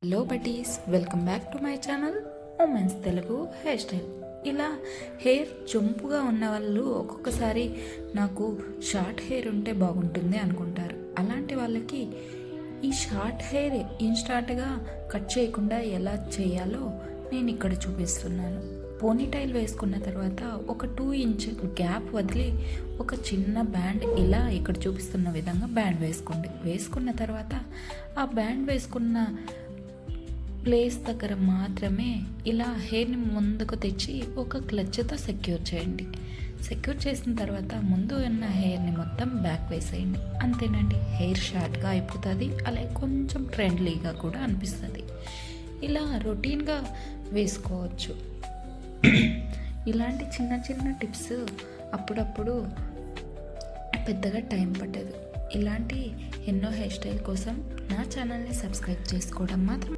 Hello beauties, welcome back to my channel women's Telugu hair style. ఇలా hair జంపుగా ఉన్న వాళ్ళు ఒక్కొక్కసారి నాకు షార్ట్ హెయిర్ ఉంటే బాగుంటుంది అనుకుంటారు. అలాంటి వాళ్ళకి ఈ షార్ట్ హెయిర్ ఇన్స్టాంట్గా కట్ చేయకుండా ఎలా చేయాలో నేను ఇక్కడ చూపిస్తున్నాను. పోనీటైల్ వేసుకున్న తర్వాత ఒక 2 ఇంచ్ గ్యాప్ వదిలి ఒక చిన్న బ్యాండ్ ఇలా ఇక్కడ చూపిస్తున్న విధంగా బ్యాండ్ వేసుకోండి. వేసుకున్న తర్వాత ఆ బ్యాండ్ వేసుకున్న ప్లేస్ దగ్గర మాత్రమే ఇలా హెయిర్ని ముందుకు తెచ్చి ఒక క్లచ్తో సెక్యూర్ చేయండి. సెక్యూర్ చేసిన తర్వాత ముందు ఉన్న హెయిర్ని మొత్తం బ్యాక్ వేసేయండి. అంతేనండి, హెయిర్ షార్ట్గా అయిపోతుంది, అలాగే కొంచెం ట్రెండ్లీగా కూడా అనిపిస్తుంది. ఇలా రొటీన్గా వేసుకోవచ్చు. ఇలాంటి చిన్న చిన్న టిప్స్ అప్పుడప్పుడు పెద్దగా టైం పట్టదు. ఇలాంటి ఎన్నో హెయిర్ స్టైల్ కోసం నా ఛానల్ని సబ్స్క్రైబ్ చేసుకోవడం మాత్రం